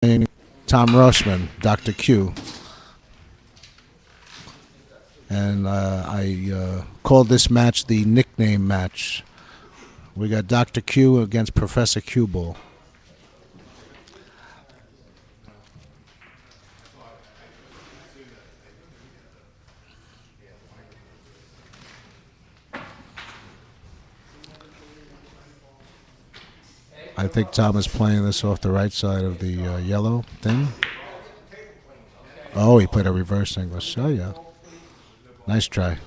Tom Rossman, Dr. Q. And I called this match the nickname match. We got Dr. Q against Professor Q Ball. I think Tom is playing this off the right side of the yellow thing. Oh, he played a reverse English. Oh, yeah. Nice try.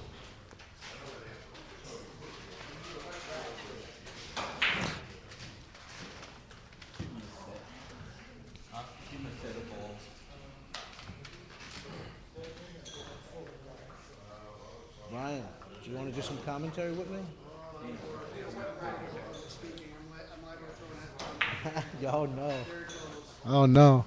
Ryan, do you want to do some commentary with me? Oh, no. Oh, no.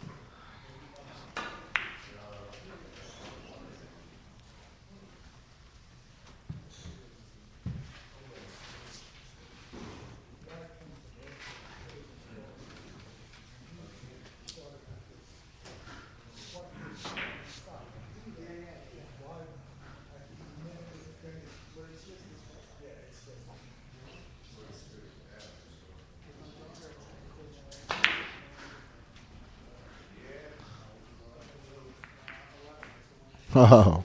Oh,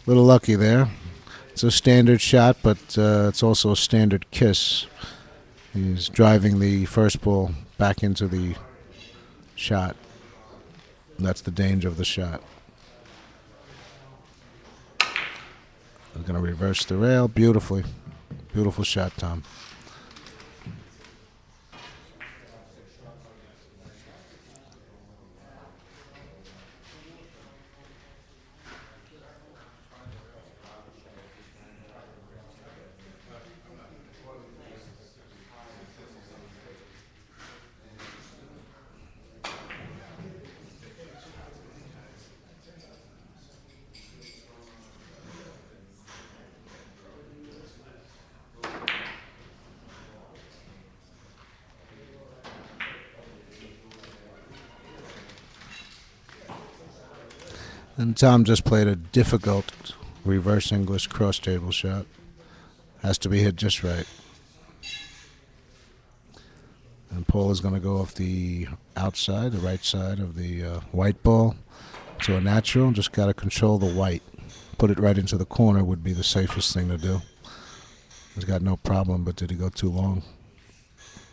little lucky there. It's a standard shot, but it's also a standard kiss. He's driving the first ball back into the shot. That's the danger of the shot. I'm going to reverse the rail beautifully. Beautiful shot, Tom. And Tom just played a difficult reverse English cross table shot. Has to be hit just right. And Paul is going to go off the outside, the right side of the white ball to a natural. Just got to control the white. Put it right into the corner would be the safest thing to do. He's got no problem, but did he go too long?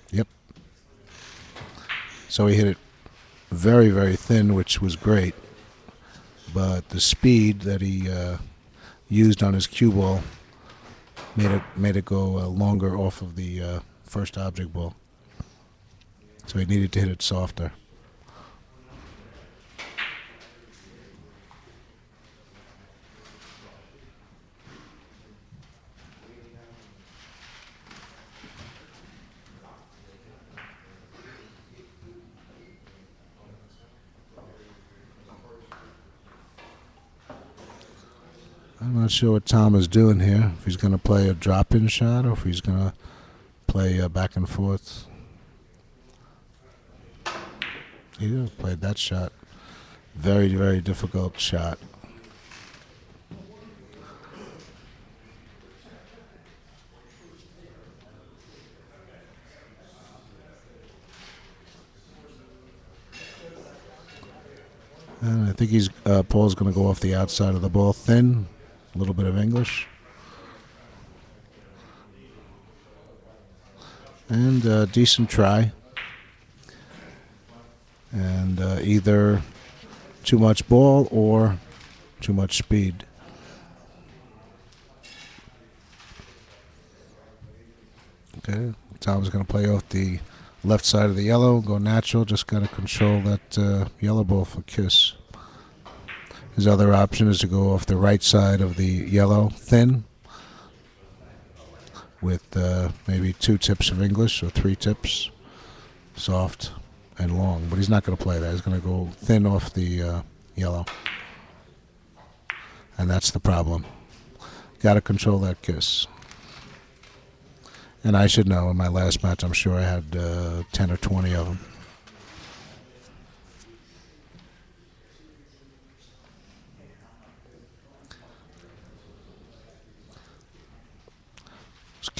Yep. So he hit it very, very thin, which was great. But the speed that he used on his cue ball made it go longer off of the first object ball. So he needed to hit it softer. I'm not sure what Tom is doing here. If he's going to play a drop-in shot or if he's going to play back and forth. He played that shot. Very, very difficult shot. And I think Paul's going to go off the outside of the ball thin. A little bit of English. And decent try. And either too much ball or too much speed. Okay, Tom's going to play off the left side of the yellow, go natural. Just got to control that yellow ball for kiss. His other option is to go off the right side of the yellow thin with maybe 2 tips of English or 3 tips, soft and long. But he's not going to play that. He's going to go thin off the yellow. And that's the problem. Got to control that kiss. And I should know, in my last match, I'm sure I had 10 or 20 of them.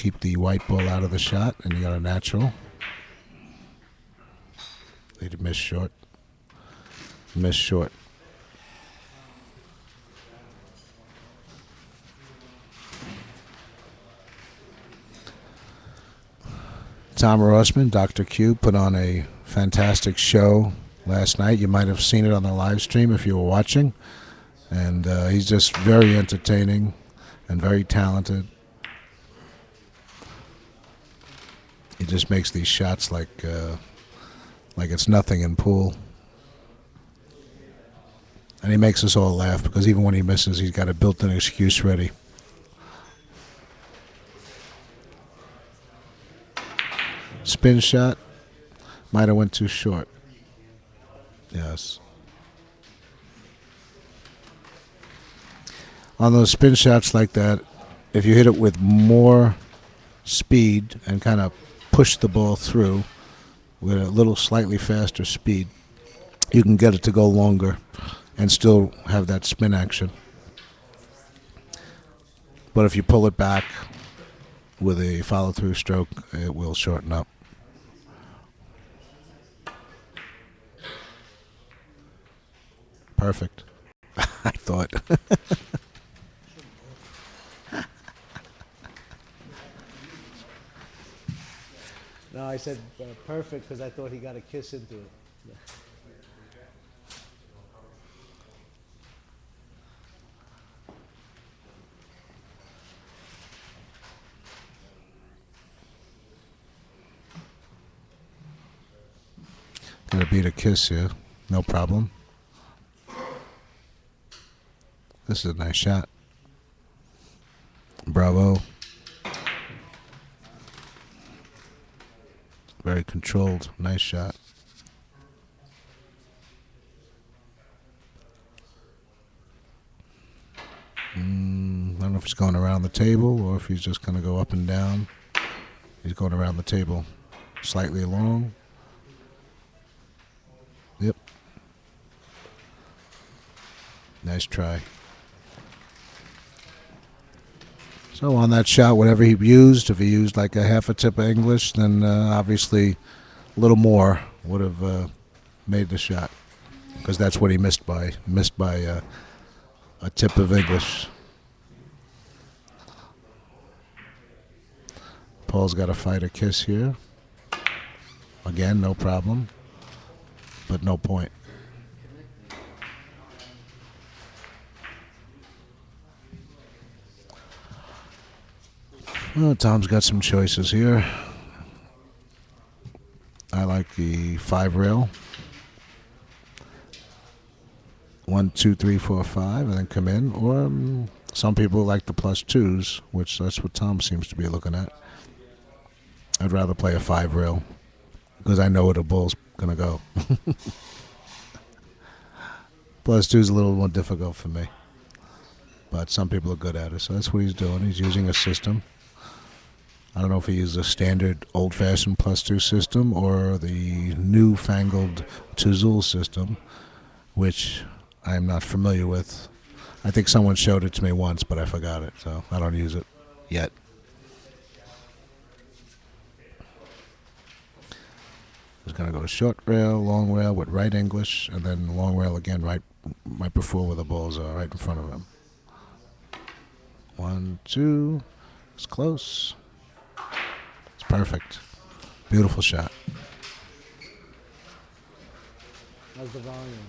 keep the white ball out of the shot, and you got a natural. He missed short. Missed short. Tom Rossman, Dr. Q, put on a fantastic show last night. You might have seen it on the live stream if you were watching. And he's just very entertaining and very talented. He just makes these shots like it's nothing in pool. And he makes us all laugh because even when he misses, he's got a built-in excuse ready. Spin shot. Might have went too short. Yes. On those spin shots like that, if you hit it with more speed and kind of push the ball through with a little slightly faster speed, you can get it to go longer and still have that spin action. But if you pull it back with a follow-through stroke, it will shorten up. Perfect. I thought. No, I said perfect because I thought he got a kiss into it. Gonna beat a kiss here. No problem. This is a nice shot. Bravo. Very controlled. Nice shot. I don't know if he's going around the table or if he's just going to go up and down. He's going around the table. Slightly long. Yep. Nice try. So on that shot, whatever he used, if he used like a half a tip of English, then obviously a little more would have made the shot. Because that's what he missed by. Missed by a tip of English. Paul's got to fight a kiss here. Again, no problem. But no point. Well, Tom's got some choices here. I like the 5 rail. 1, 2, 3, 4, 5, and then come in. Or some people like the +2s, which that's what Tom seems to be looking at. I'd rather play a 5 rail because I know where the ball's gonna go. +2 is a little more difficult for me, but some people are good at it. So that's what he's doing. He's using a system. I don't know if he uses a standard old-fashioned +2 system or the newfangled Tuzul system, which I am not familiar with. I think someone showed it to me once, but I forgot it, so I don't use it yet. Just going to go short rail, long rail with right English, and then long rail again right before where the balls are, right in front of him. 1, 2, it's close. It's perfect. Beautiful shot. How's the volume?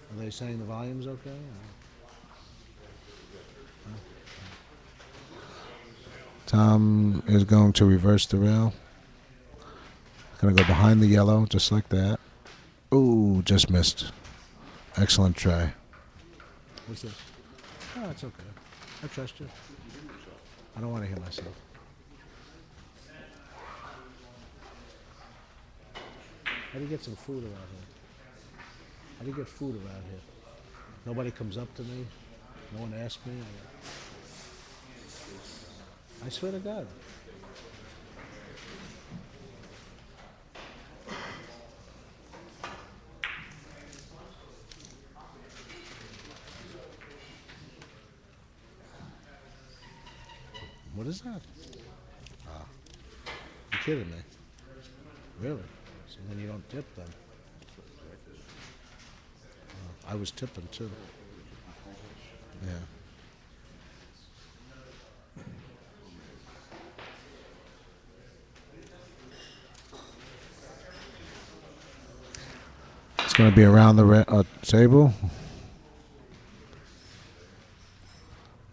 Are they saying the volume's okay? Tom is going to reverse the rail. Going to go behind the yellow, just like that. Ooh, just missed. Excellent try. What's this? Oh, it's okay. I trust you. I don't want to hit myself. How do you get some food around here? How do you get food around here? Nobody comes up to me. No one asks me. I swear to God. What is that? Ah, you kidding me? Really? So then you don't tip then? I was tipping too. Yeah. It's going to be around the table.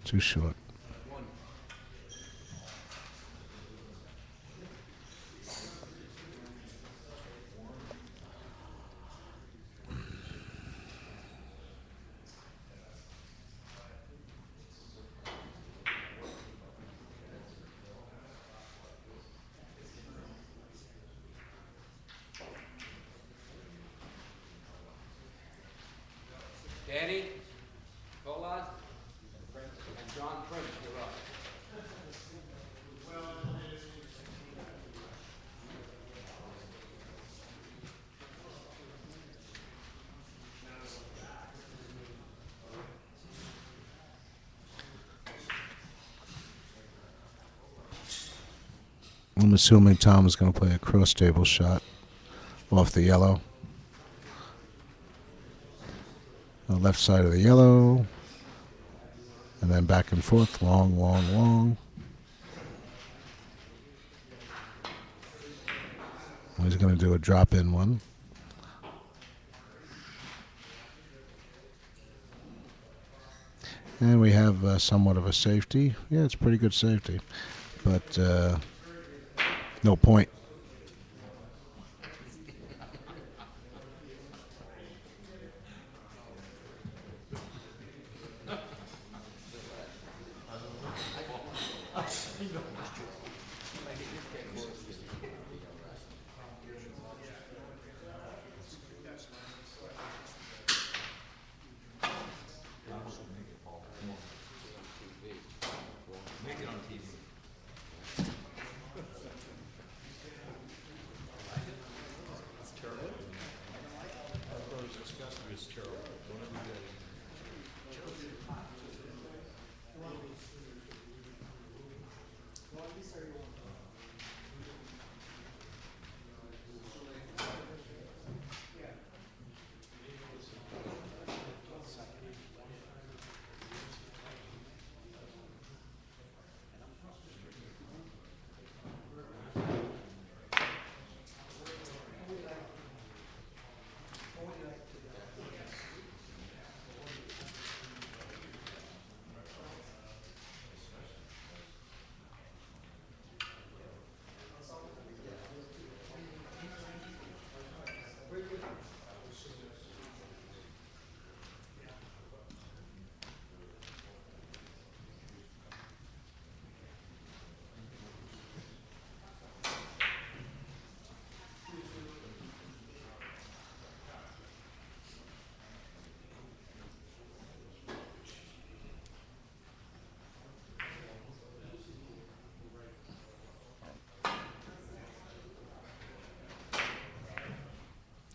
Too short. Danny, Colon, and John Prince, you're up. I'm assuming Tom is going to play a cross table shot off the yellow. The left side of the yellow. And then back and forth. Long, long, long. He's going to do a drop-in one. And we have somewhat of a safety. Yeah, it's pretty good safety. But no point.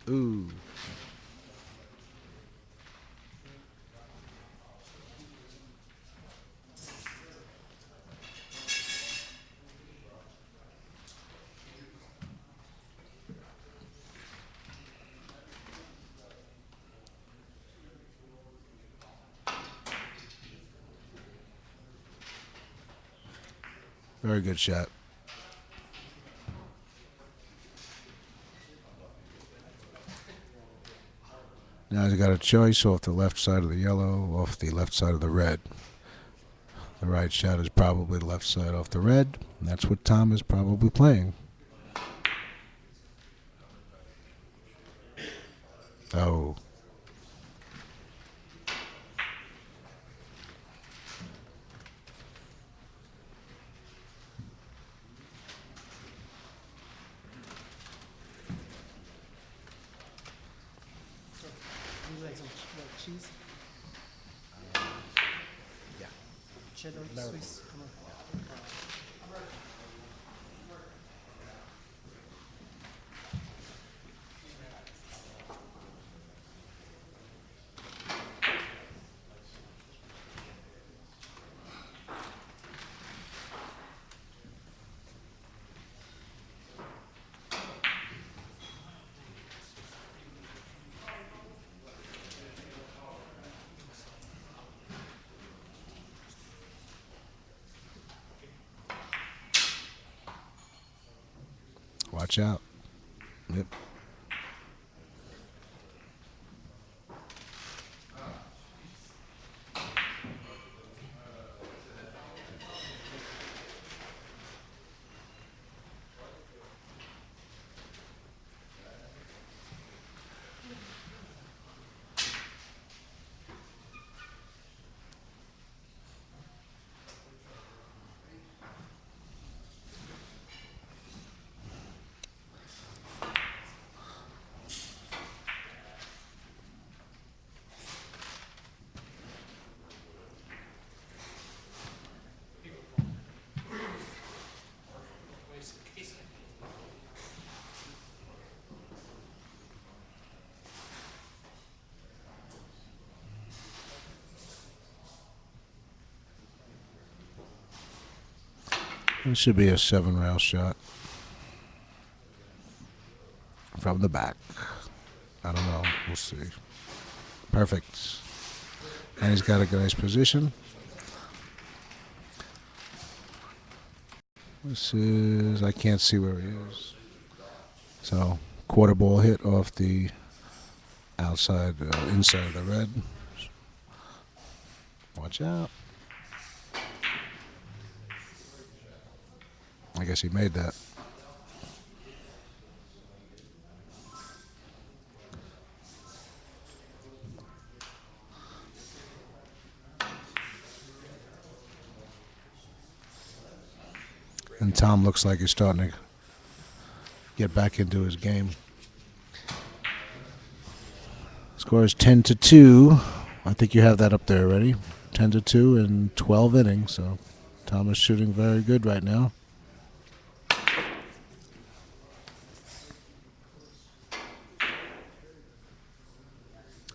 Ooh. Very good shot. Now he's got a choice off the left side of the yellow, off the left side of the red. The right shot is probably the left side off the red. And that's what Tom is probably playing. Oh. Would you like some cheese? Yeah. Cheddar, Swiss. Come on. Watch out. Yep. It should be a 7-rail shot from the back. I don't know. We'll see. Perfect. And he's got a nice position. This is, I can't see where he is. So, quarter ball hit off the outside, inside of the red. Watch out. I guess he made that. And Tom looks like he's starting to get back into his game. Score is 10-2. I think you have that up there already. 10-2 in 12 innings. So Tom is shooting very good right now.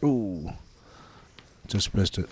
Ooh, just missed it.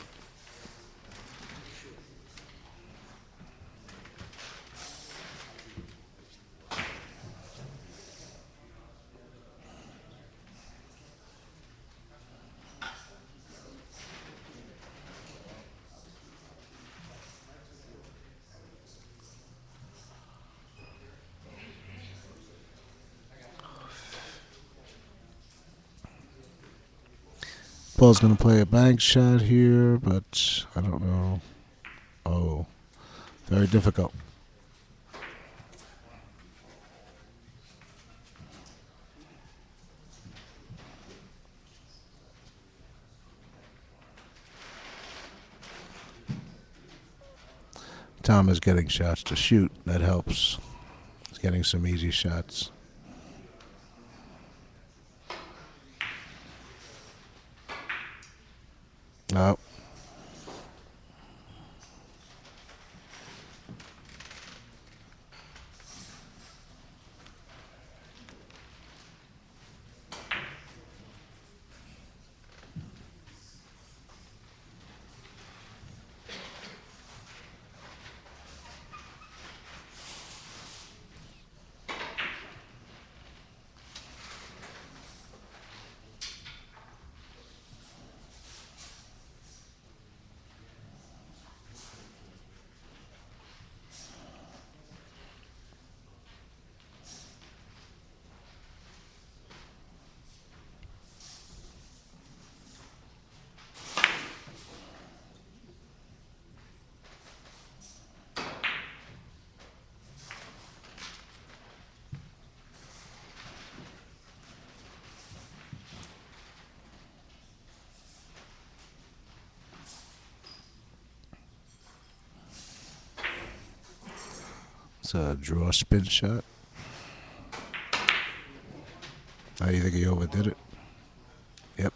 Paul's going to play a bank shot here, but I don't know. Oh, very difficult. Tom is getting shots to shoot. That helps. He's getting some easy shots. Oh. It's a draw spin shot. Oh, you think he overdid it? Yep.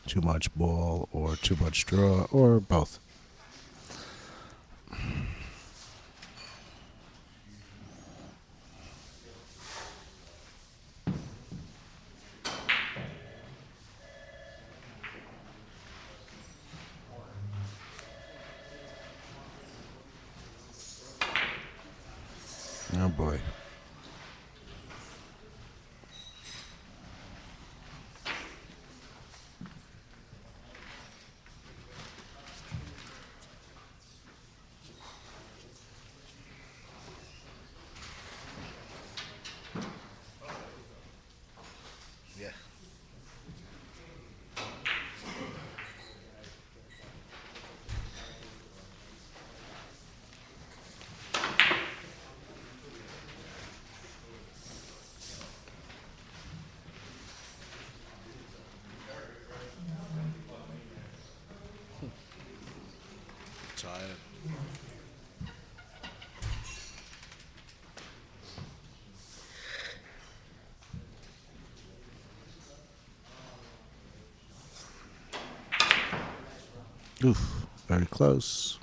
Too much ball or too much draw or both. Oh boy. Oof, very close.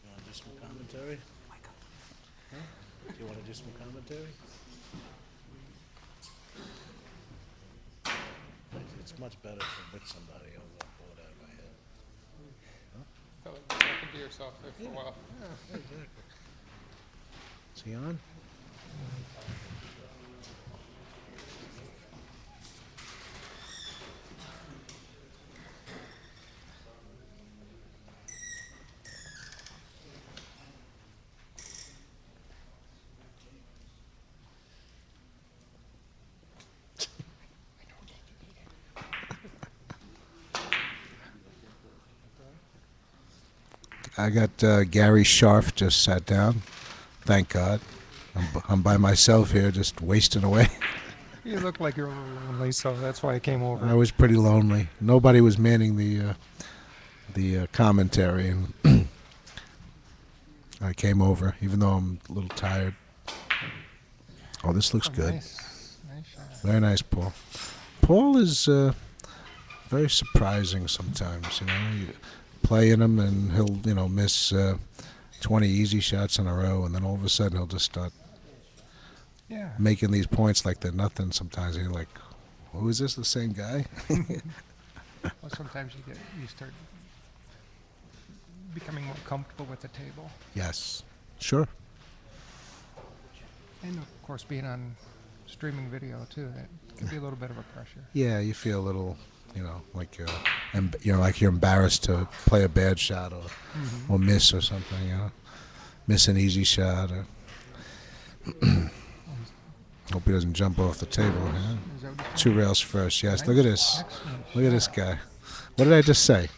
You want to do some commentary? Huh? Do you want to do some commentary? It's much better with somebody. I'll pull it out of my head. Felt like you're talking to yourself there for a while. Yeah, exactly. Is he on? I got Gary Scharf just sat down. Thank God. I'm by myself here, just wasting away. You look like you're a little lonely, so that's why I came over. I was pretty lonely. Nobody was manning the commentary, and I came over, even though I'm a little tired. Oh, this looks good. Nice shot. Very nice, Paul. Paul is very surprising sometimes. You playing him, and he'll miss 20 easy shots in a row, and then all of a sudden he'll just start Yeah. making these points like they're nothing. Sometimes and you're like, "Who is this? The same guy?" Well, sometimes you start becoming more comfortable with the table, Yes, sure. and of course, being on streaming video too, that can be a little bit of a pressure. Yeah, you feel a little, like like you're embarrassed to play a bad shot or miss or something. Miss an easy shot. Or hope he doesn't jump off the table. Yeah. Is that what 2 rails first. Yes. Look at this. Excellent Look at this shot. guy. What did I just say?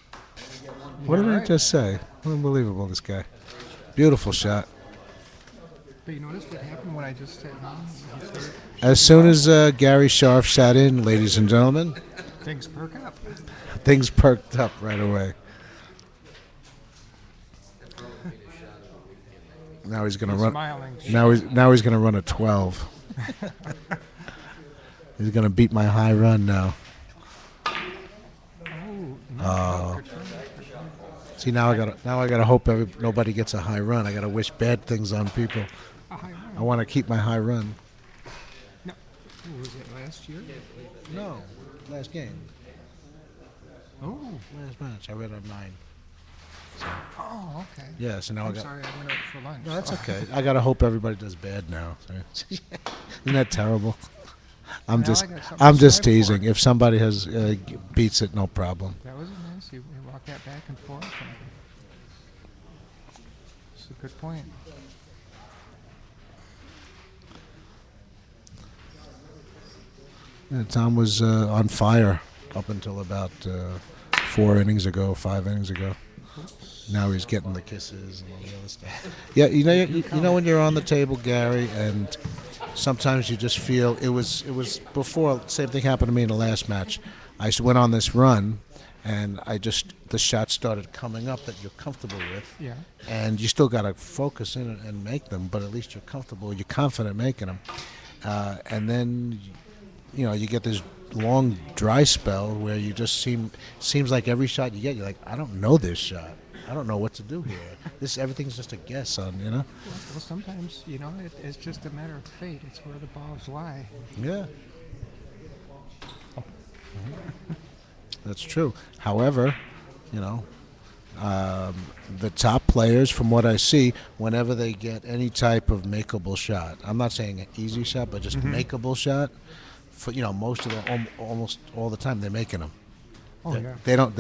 What did I right. just say? Unbelievable, this guy. Beautiful shot. But you noticed what happened when I just said, he started As soon as Gary Scharf sat in, ladies and gentlemen, things perk up. things perked up right away. Now he's gonna run. Smiling. Now he's gonna run a 12. He's gonna beat my high run now. Oh, good shot. See, now I gotta hope nobody gets a high run. I gotta wish bad things on people. A high I run. want to keep my high run. No. What was it last year? No, last game, Oh. last match. I read on 9. Oh, okay. Yeah, so now I I'm got. sorry, I went out for lunch. No, that's okay. I gotta hope everybody does bad now. Isn't that terrible? I'm Well, just, I got something I'm to just strive for. teasing. If somebody has beats it, no problem. That was nice. You walked that back and forth. It's a good point. Yeah, Tom was on fire up until about 4 innings ago, 5 innings ago. Now he's getting the kisses and all the other stuff. Yeah, you know when you're on the table, Gary, and sometimes you just feel it was before. Same thing happened to me in the last match. I went on this run, and the shots started coming up that you're comfortable with. Yeah. And you still got to focus in and make them, but at least you're comfortable, you're confident making them. And then, you get this long dry spell where you just seems like every shot you get, you're like, I don't know this shot. I don't know what to do here. Everything's just a guess on, you know. Well, sometimes, it's just a matter of fate. It's where the balls lie. Yeah. That's true. However, you know, the top players, from what I see, whenever they get any type of makeable shot, I'm not saying an easy shot, but just makeable shot, for most of the almost all the time they're making them. Oh, yeah. They don't.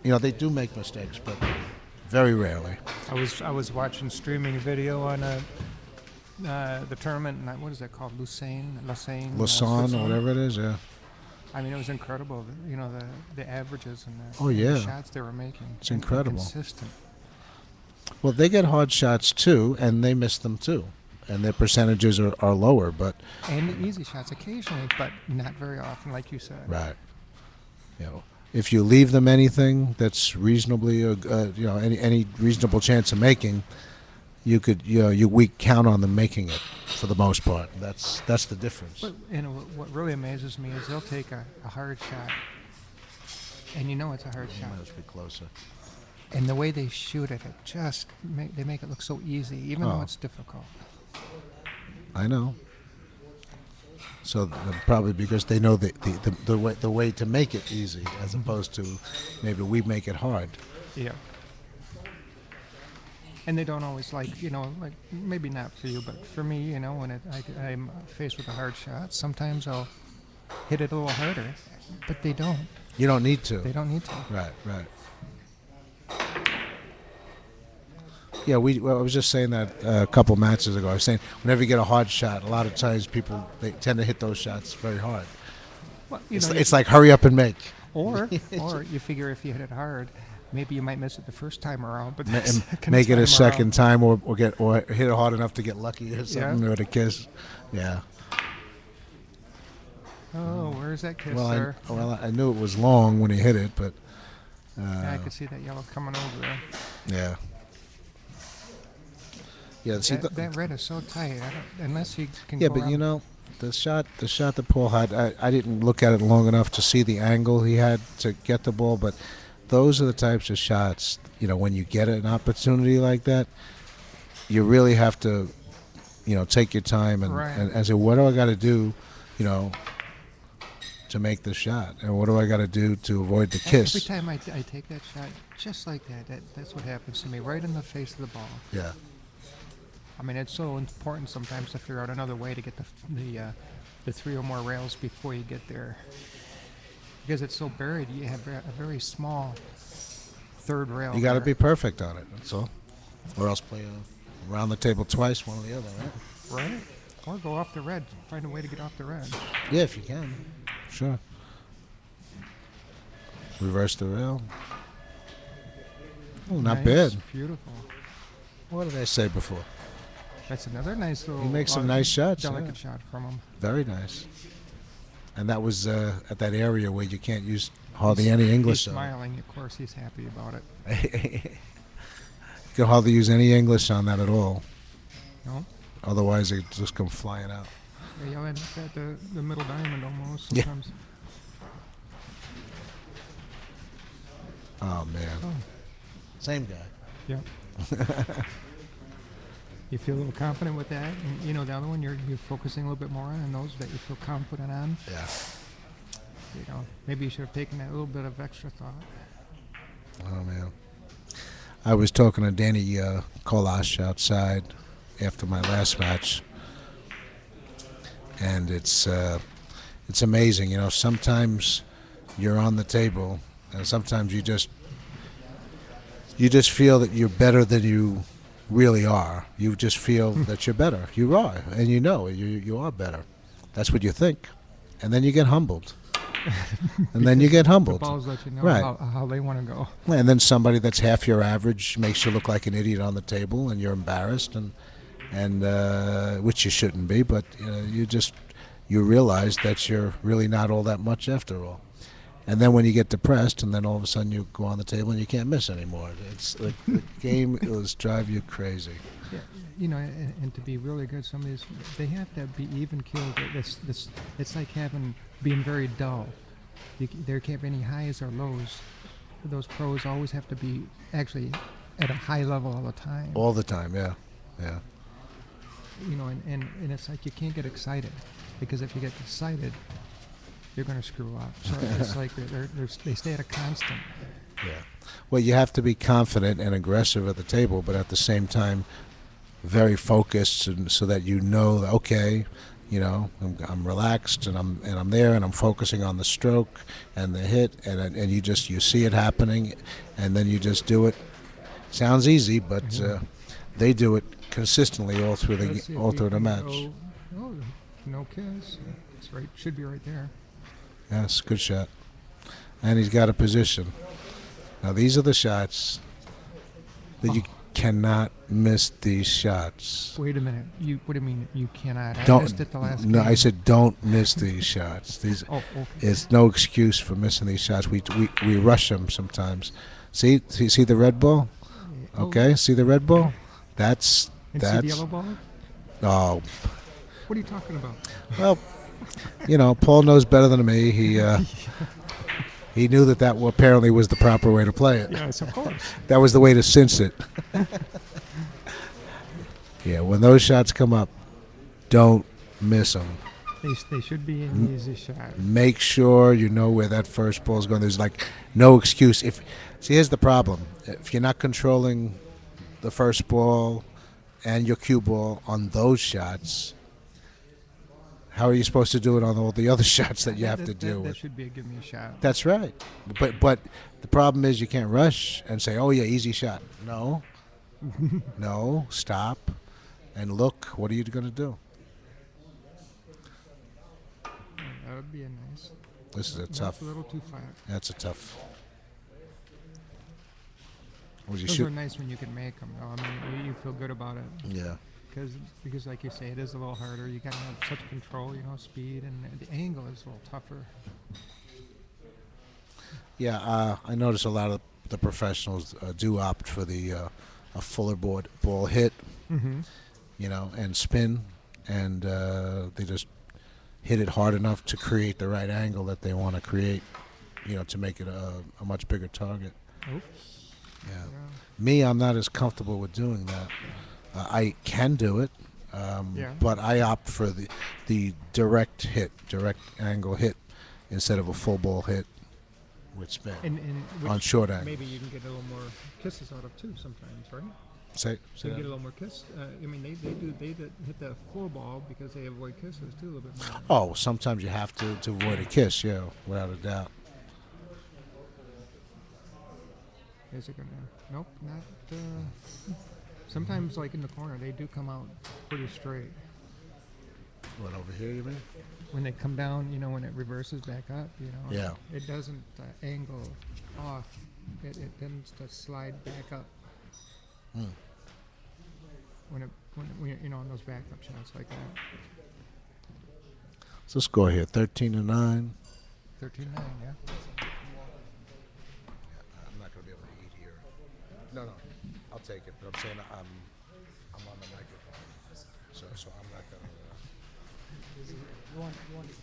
They do make mistakes, but very rarely. I was watching streaming video on the tournament, and what is that called? Lausanne, Lasan or whatever it is, yeah. I mean, it was incredible. The averages and Oh, and yeah. the shots they were making. It's incredible. Consistent. Well, they get hard shots too, and they miss them too, and their percentages are lower. But And the easy shots occasionally, but not very often, like you said. right, if you leave them anything that's reasonably, any reasonable chance of making, we count on them making it for the most part. That's the difference. But what really amazes me is they'll take a hard shot, and it's a hard shot. Let's be closer. And the way they shoot it, they make it look so easy, even though it's difficult. I know. So probably because they know the way to make it easy, as opposed to maybe we make it hard. Yeah. And they don't always like maybe not for you, but for me, when I'm faced with a hard shot, sometimes I'll hit it a little harder, but they don't. You don't need to. They don't need to. Right. Yeah, I was just saying that a couple matches ago. I was saying whenever you get a hard shot, a lot of times they tend to hit those shots very hard. Well, It's like hurry up and make. Or you figure if you hit it hard, maybe you might miss it the first time around, but Make it a second time, or hit it hard enough to get lucky or something, or a kiss. Yeah. Oh, where's that kiss, Well, sir? I knew it was long when he hit it, but Yeah, I could see that yellow coming over there. yeah. Yeah, see, That red is so tight. Unless you can. yeah, go but around. the shot that Paul had, I didn't look at it long enough to see the angle he had to get the ball, but those are the types of shots, when you get an opportunity like that, you really have to, take your time and say, what do I got to do, to make the shot, and what do I got to do to avoid the kiss? Every time I take that shot, just like that's what happens to me, right in the face of the ball. Yeah. I mean, it's so important sometimes to figure out another way to get the 3 or more rails before you get there. Because it's so buried, you have a very small third rail. You got to there. be perfect on it, that's all. Or else play around the table twice, one or the other, right? Right? Or go off the red. Find a way to get off the red. Yeah, if you can. Sure. Reverse the rail. Oh, not Nice, bad. Beautiful. What did I say before? That's another nice little. He makes some nice shots. Delicate Yeah. shot from him. Very nice. And that was at that area where you can't use hardly any English. He's smiling. Of course, he's happy about it. You can hardly use any English on that at all. No? Otherwise, it just come flying out. Yeah, you'll end up at the middle diamond almost Yeah. sometimes. Oh, man. Oh. Same guy. Yeah. You feel a little confident with that, and the other one you're focusing a little bit more on, and those that you feel confident on. Yeah. Maybe you should have taken that little bit of extra thought. Oh, man. I was talking to Danny Kolash outside after my last match, and it's amazing. Sometimes you're on the table, and sometimes you just feel that you're better than you really are. You just feel that you're better. You are, and you are better. That's what you think, and then you get humbled. And then you get humbled. The balls let you know Right. how they want to go. And then somebody that's half your average makes you look like an idiot on the table, and you're embarrassed, and which you shouldn't be, but you realize that you're really not all that much after all. And then when you get depressed, and then all of a sudden you go on the table and you can't miss anymore. It's like the game will drive you crazy. Yeah, and to be really good, some of these they have to be even killed. It's like being very dull. There can't be any highs or lows. those pros always have to be actually at a high level all the time. All the time, yeah. Yeah. You know, and it's like you can't get excited, because if you get excited, you're going to screw up. So it's like they stay at a constant. Yeah. Well, you have to be confident and aggressive at the table, but at the same time, very focused, and so that you know that, okay, I'm relaxed and I'm there and I'm focusing on the stroke and the hit, and you see it happening, and then you just do it. Sounds easy, but they do it consistently Let's see if all he through the can match. go- Oh, no kiss. It's right. Should be right there. Yes, good shot. And he's got a position. Now these are the shots that you cannot miss. These shots. Wait a minute. What do you mean you cannot? I Don't. missed it the last No, game. I said don't miss these shots. These. Oh, okay. It's no excuse for missing these shots. We rush them sometimes. See the red ball. Oh, Okay, see the red ball. and see the yellow ball? Oh, What are you talking about? well, Paul knows better than me. He knew that apparently was the proper way to play it. Yes, of course. That was the way to cinch it. Yeah, when those shots come up, don't miss them. They should be an easy shot. Make sure you know where that first ball is going. There's like no excuse. Here's the problem. If you're not controlling the first ball and your cue ball on those shots, how are you supposed to do it on all the other shots that you have to deal That with? should be a give me a shot. That's right. But the problem is you can't rush and say, "Oh yeah, easy shot." No. No, stop and look. What are you going to do? That would be a nice. This is a That's tough. a little too flat. That's a tough. Was you Those are shoot? nice when you can make them. Though. I mean, you feel good about it Yeah. because, like you say, it is a little harder. You got to have such control, speed, and the angle is a little tougher. Yeah, I notice a lot of the professionals do opt for the a fuller ball hit, Mm-hmm. and spin, and they just hit it hard enough to create the right angle that they want to create, to make it a much bigger target. Oops. Yeah. Yeah. Me, I'm not as comfortable with doing that. I can do it, Yeah. but I opt for the direct angle hit instead of a full ball hit with spin And on which short angle. maybe you can get a little more kisses out of too sometimes, right? Say You that. can get a little more kiss. I mean, they hit the full ball because they avoid kisses too a little bit more. Oh, sometimes you have to avoid a kiss, yeah, without a doubt. Is it gonna? Nope, not. Sometimes, like in the corner, they do come out pretty straight. What, over here, you mean? When they come down, when it reverses back up, Yeah. it doesn't angle off. It tends to slide back up. Hmm. When on those backup shots like that. So score here, 13-9. 13-9, yeah. I'm not going to be able to eat here. No, I'll take it. But I'm saying I'm on the microphone, so I'm not going to. You want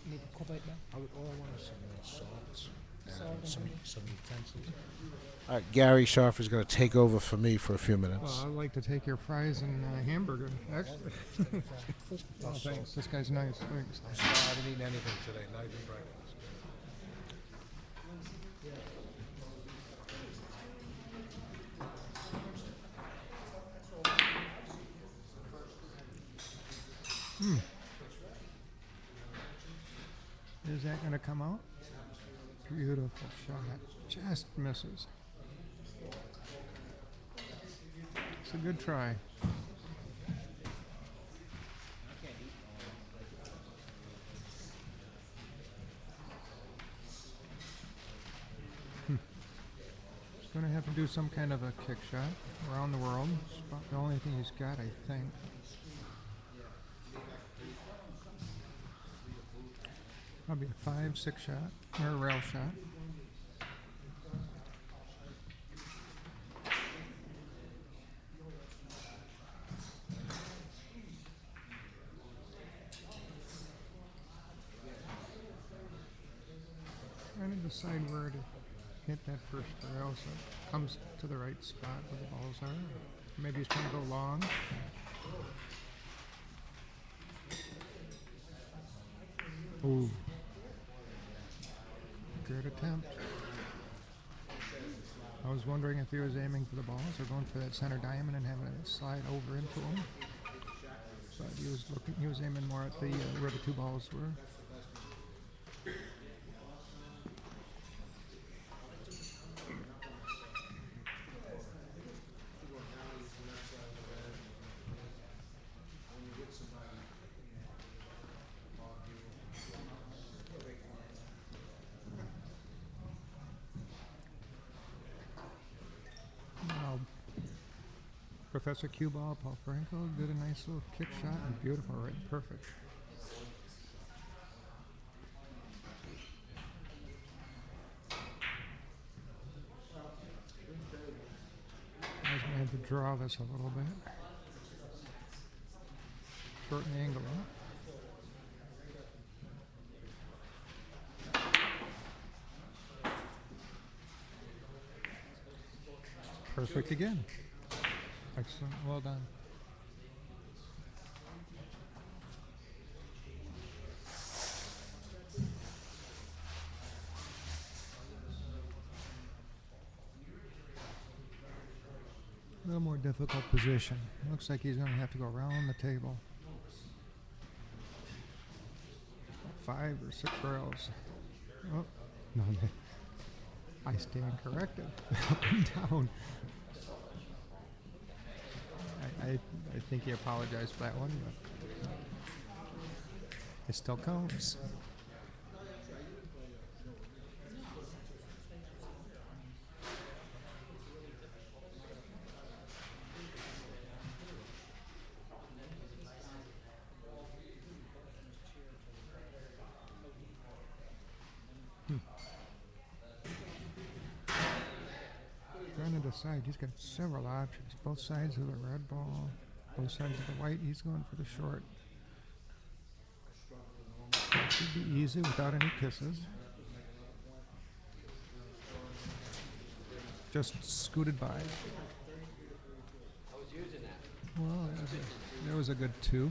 me to cooperate now? All I want is some salt Salt and and some utensils. All right, Gary Scharf is going to take over for me for a few minutes. Well, I'd like to take your fries and hamburger, actually. Oh, thanks. This guy's nice. Thanks. I'm sorry, I didn't eat anything today, not even breakfast. Is that going to come out? Beautiful shot. Just misses. It's a good try. He's going to have to do some kind of a kick shot around the world. It's about the only thing he's got, I think. Probably a 5-6 shot, or a rail shot. Trying to decide where to hit that first rail so it comes to the right spot where the balls are. Maybe he's trying to go long. Ooh. Good attempt. I was wondering if he was aiming for the balls or going for that center diamond and having it slide over into him. But he was aiming more at the where the two balls were. Now, Professor Cue Ball, Paul Frankel, did a nice little kick shot and beautiful, right? Perfect. I was going to have to draw this a little bit. Shorten the angle up. Perfect again. Excellent. Well done. A little more difficult position. Looks like he's going to have to go around the table. 5 or 6 rails. Oh, no, I stand corrected. Up and down. I think he apologized for that one, but it still counts. Trying to decide, he's got several options. Both sides of the red ball, both sides of the white. He's going for the short. Should be easy without any kisses. Just scooted by. I was using that. Well, there was a good 2.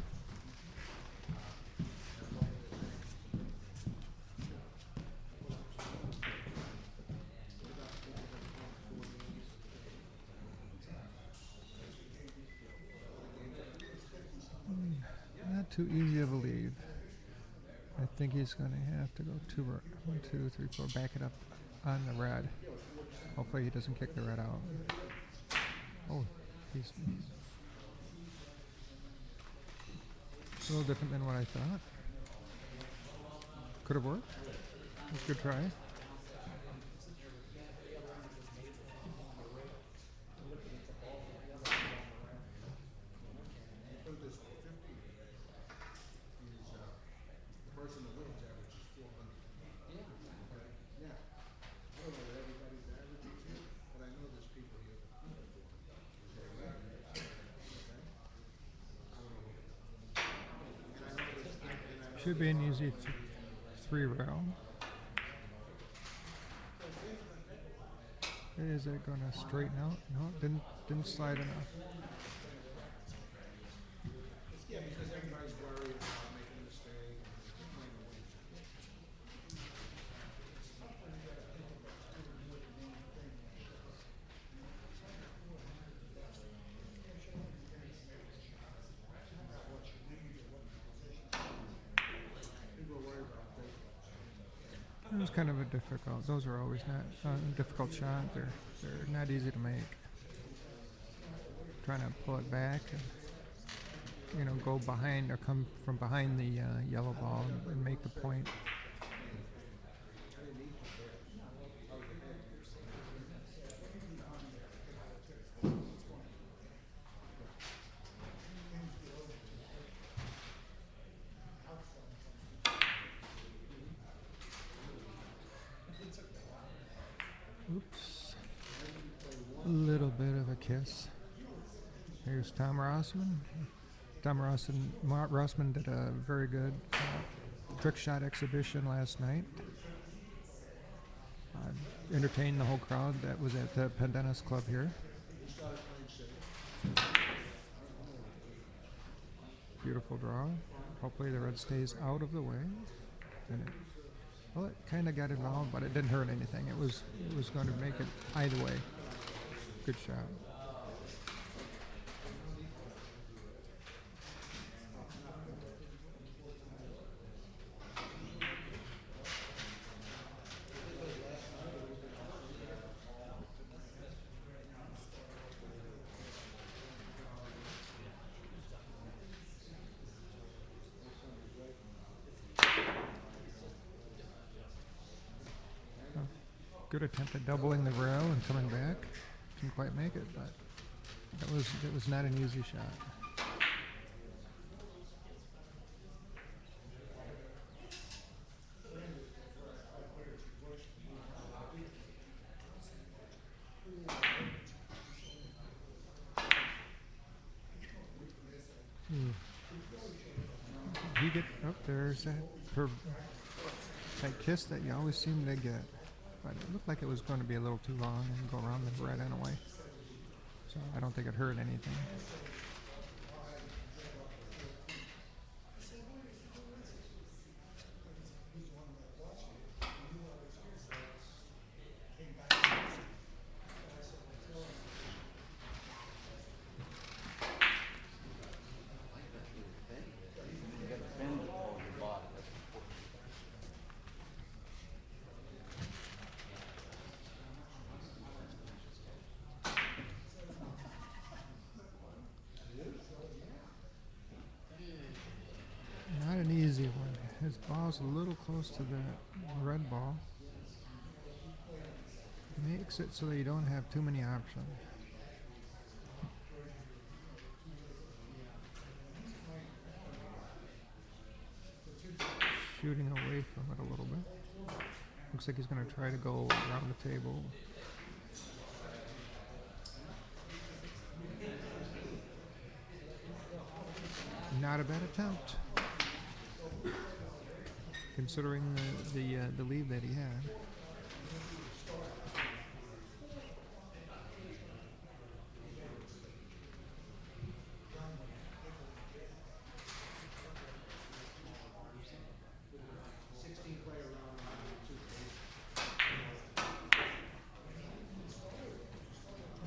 Not too easy of a lead. I think he's going to have to go 1, 2, 3, 4, back it up on the red. Hopefully he doesn't kick the red out. Oh, he's a little different than what I thought. Could have worked. Good try. Should be an easy 3 rail. Is it going to straighten out? No, it didn't slide enough. It was kind of a difficult. Those are always not a difficult shot. They're not easy to make. Trying to pull it back and go behind or come from behind the yellow ball and make the point. Oops. A little bit of a kiss. Here's Tom Rossman. Tom Rossman did a very good trick shot exhibition last night. entertain the whole crowd that was at the Pendennis Club here. Beautiful draw. Hopefully the red stays out of the way. And it kind of got involved, but it didn't hurt anything. It was going to make it either way. Good shot. Good attempt at doubling the rail and coming back. Didn't quite make it, but it was not an easy shot. You get up there's that kiss that you always seem to get. But it looked like it was going to be a little too long and go around the red anyway. So I don't think it hurt anything. Not an easy one. His ball's a little close to the red ball. Makes it so that you don't have too many options. Shooting away from it a little bit. Looks like he's going to try to go around the table. Not a bad attempt, considering the lead that he had.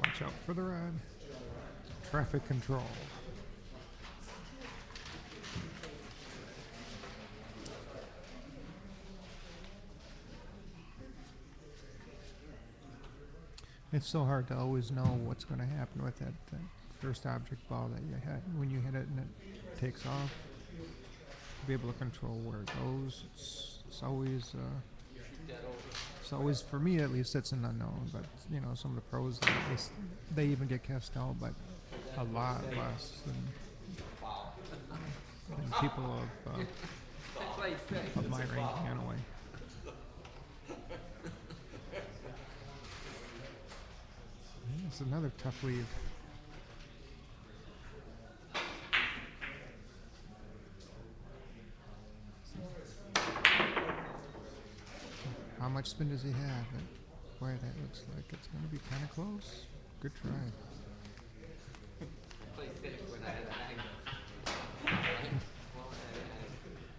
Watch out for the red. Traffic control. It's so hard to always know what's going to happen with that first object ball that you hit. When you hit it and it takes off, to be able to control where it goes, it's always, for me at least, it's an unknown. But you know, some of the pros, they even get cast out, but a lot less than people of my ranking anyway. It's another tough lead. How much spin does he have? Boy, that looks like it's going to be kind of close. Good try.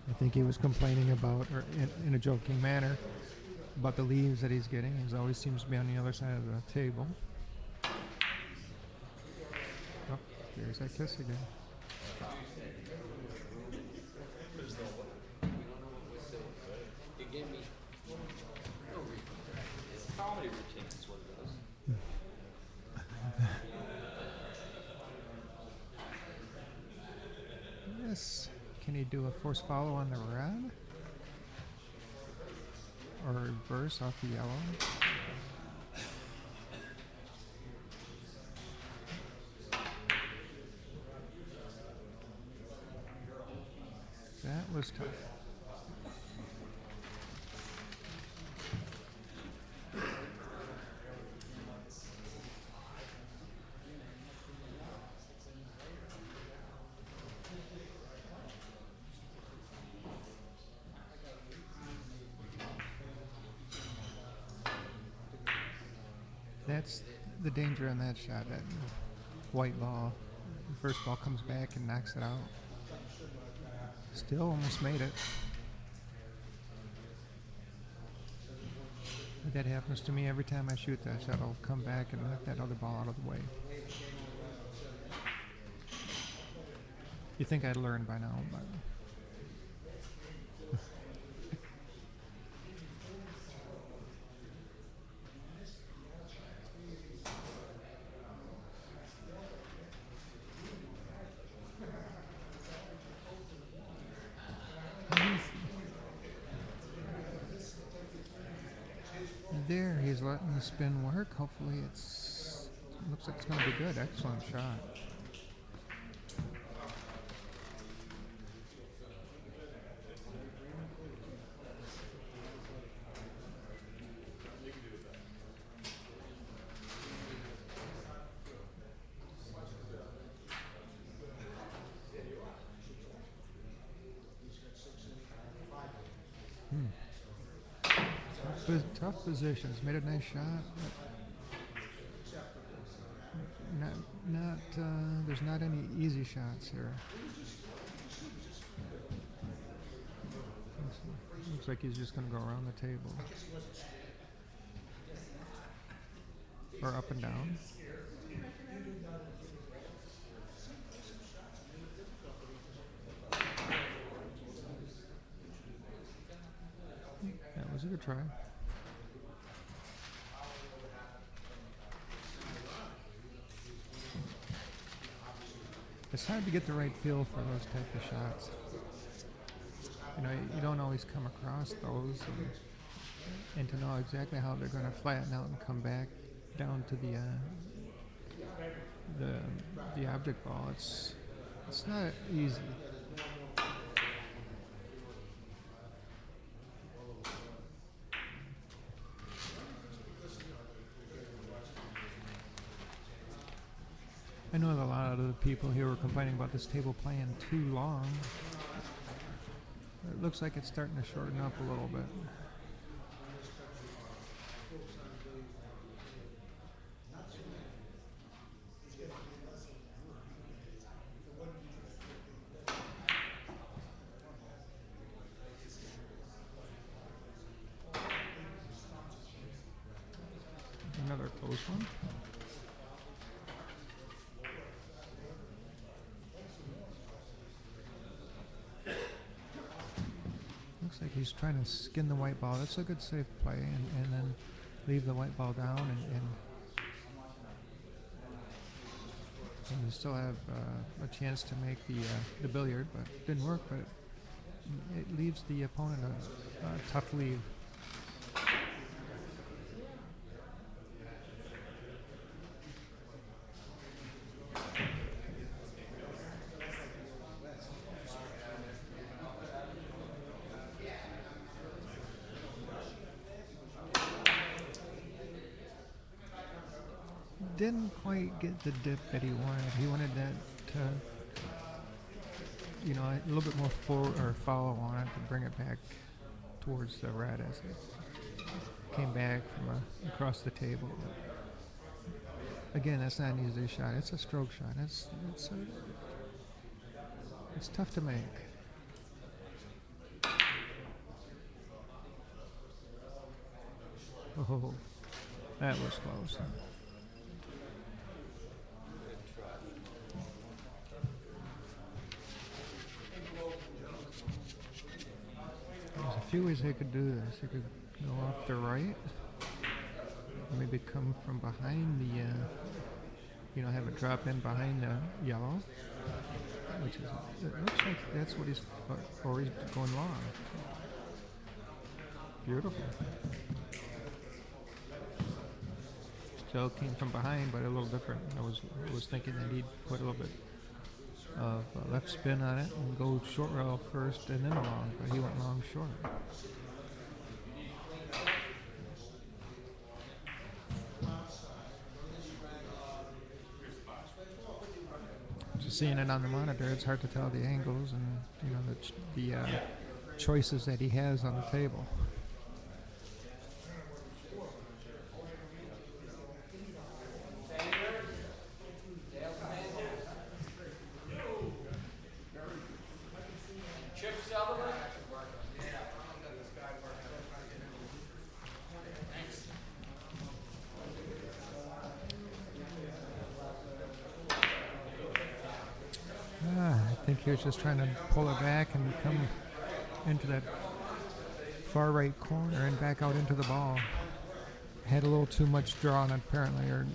I think he was complaining about, or in a joking manner, about the leaves that he's getting. He always seems to be on the other side of the table. Oh, there's that kiss again. Yes. Can he do a force follow on the red? Or reverse off the yellow? That was tough. That's the danger on that shot. That white ball, the first ball comes back and knocks it out. Still almost made it. But that happens to me every time I shoot that shot. I'll come back and knock that other ball out of the way. You think I'd learn by now, but there he's letting the spin work. Hopefully looks like it's going to be good. Excellent shot. Tough positions. Made a nice shot. There's not any easy shots here. Looks like he's just going to go around the table. Or up and down. That was a good try. It's hard to get the right feel for those type of shots. You know, you don't always come across those, and to know exactly how they're going to flatten out and come back down to the object ball. It's not easy. I know that a lot of the people here were complaining about this table playing too long. It looks like it's starting to shorten up a little bit. Another close one. Looks like he's trying to skin the white ball. That's a good safe play, and then leave the white ball down, and you still have a chance to make the billiard, but it didn't work. But it leaves the opponent a tough lead. Didn't quite get the dip that he wanted. He wanted that to, you know, a little bit more forward or follow on it to bring it back towards the red as it came back from across the table. Again, that's not an easy shot. It's a stroke shot. It's tough to make. Oh, that was close. There's a few ways they could do this. They could go off the right, maybe come from behind the, you know, have it drop in behind the yellow, which is, it looks like that's what he's, or he's going long. Beautiful. Still came from behind, but a little different. I was thinking that he'd put a little bit of left spin on it and go short rail first and then a long, but he went long short. Just seeing it on the monitor, it's hard to tell the angles and, you know, the choices that he has on the table. he was just trying to pull it back and come into that far right corner and back out into the ball. Had a little too much draw on it apparently, or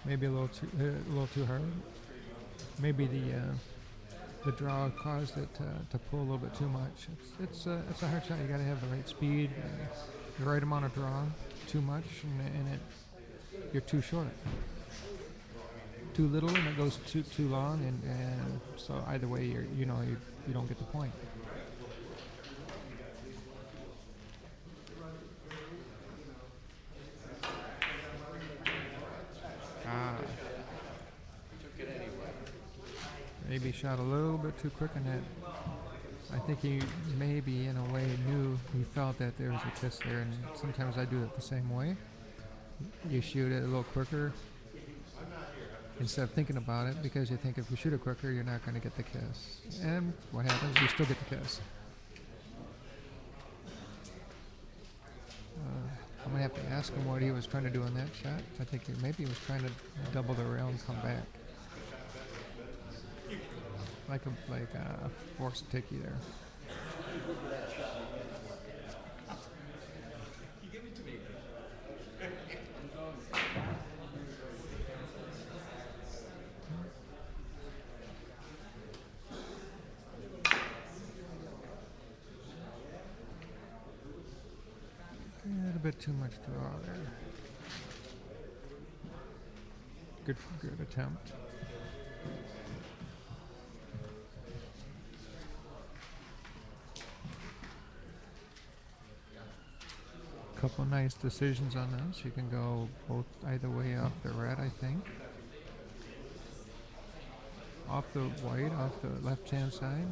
maybe a little too hard. Maybe the draw caused it to pull a little bit too much. It's a hard shot. You got to have the right speed, the right amount of draw. Too much and you're too short. Too little and it goes too long, and so either way you don't get the point. Maybe shot a little bit too quick on that. I think he maybe in a way he felt that there was a kiss there, and sometimes I do it the same way. You shoot it a little quicker instead of thinking about it, because you think if you shoot it quicker you're not going to get the kiss. And what happens? You still get the kiss. I'm going to have to ask him what he was trying to do on that shot. I think maybe he was trying to double the rail and come back. Like a forced ticky there. A bit too much draw there. Good attempt. Couple nice decisions on this. You can go either way off the red, I think. Off the white, off the left-hand side.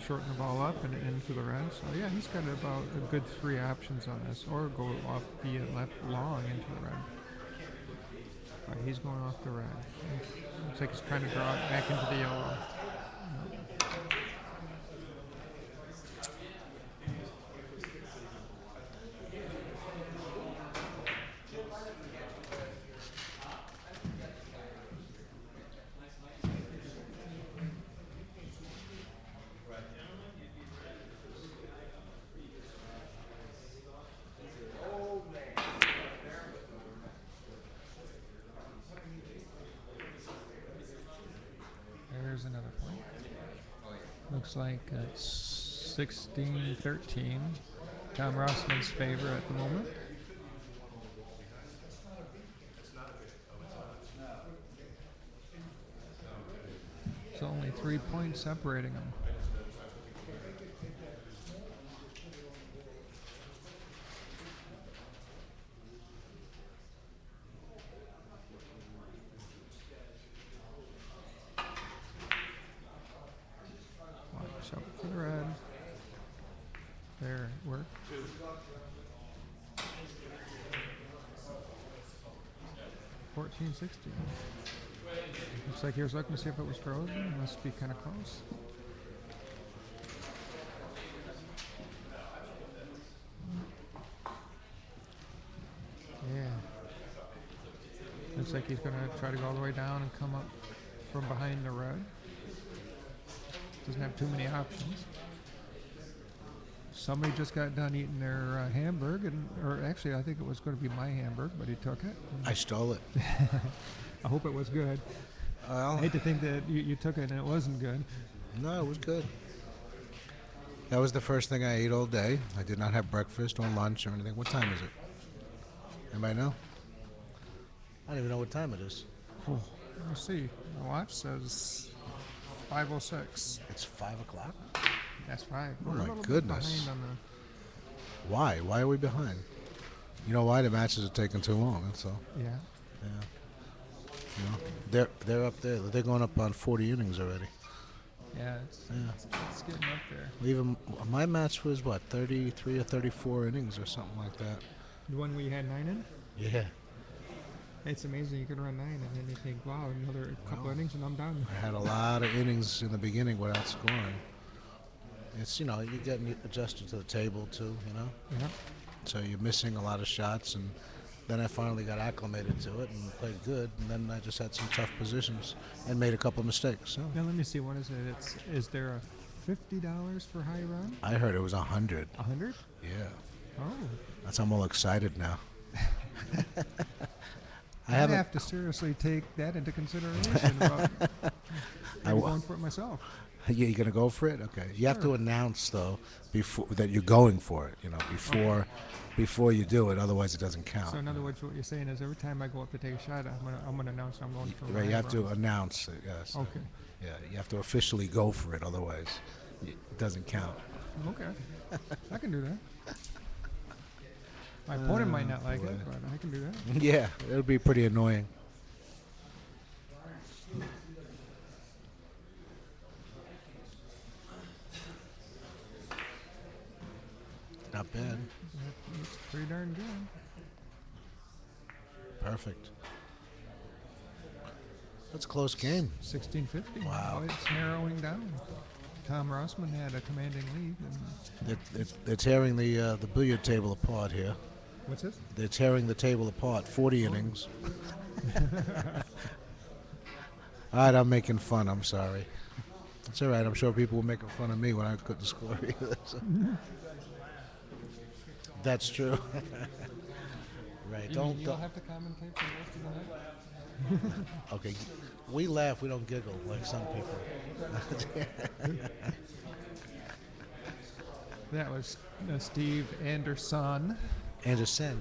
Shorten the ball up and into the red. So yeah, he's got about a good 3 options on this, or go off the left long into the red. Right, he's going off the red. Looks like he's trying to draw it back into the yellow. There's another point. Looks like it's 16-13. Tom Rossman's favor at the moment. It's only 3 points separating them. Watch out for the red. There, it worked. $14.60. Looks like he was looking to see if it was frozen. It must be kind of close. Yeah. Looks like he's going to try to go all the way down and come up from behind the red. Doesn't have too many options. Somebody just got done eating their hamburger, or actually I think it was going to be my hamburger, but he took it. I stole it. I hope it was good. Well, I hate to think that you took it and it wasn't good. no, it was good. That was the first thing I ate all day. I did not have breakfast or lunch or anything. What time is it? Anybody know? I don't even know what time it is. Let me see. My watch says 5:06. It's 5 o'clock? That's 5. Oh We're a my little bit goodness. behind on Why? Why are we behind? You know why? The matches are taking too long, that's all. yeah. Yeah. You know, they're up there. They're going up on 40 innings already. Yeah, Yeah. it's getting up there. Even my match was what, 33 or 34 innings or something like that. The one where you had 9 in? Yeah. It's amazing. You can run 9 and then you think, wow, another couple Wow. innings and I'm done. I had a lot of innings in the beginning without scoring. It's, you getting adjusted to the table too, Yeah. So you're missing a lot of shots, and Then I finally got acclimated to it and played good. And then I just had some tough positions and made a couple of mistakes. So Now let me see. What is it? Is there a $50 for high run? I heard it was 100. 100? Yeah, Oh, that's I'm all excited now. I I haven't. have to seriously take that into consideration about maybe wa- going for it myself. Yeah, you gonna go for it? Okay. You have to Sure. announce though before that you're going for it. You know, before you do it. Otherwise, it doesn't count. So in other words, what you're saying is every time I go up to take a shot, I'm gonna announce I'm going for a Right, you high have to run. announce it. Yes. Okay. Yeah, you have to officially go for it. Otherwise, it doesn't count. Okay. I can do that. My opponent might not like boy. it, but I can do that. Yeah, it would be pretty annoying. Not bad. That looks pretty darn good. Perfect. That's a close game. 1650. Wow. Oh, it's narrowing down. Tom Rossman had a commanding lead. And They're tearing the billiard table apart here. what's this? They're tearing the table apart. 40 innings. All right, I'm making fun. I'm sorry. It's all right. I'm sure people were making fun of me when I couldn't score either. So. That's true. Right. Don't. You'll have to commentate for the rest of the night? Okay. We laugh. We don't giggle like some people. That was Steve Anderson. Anderson.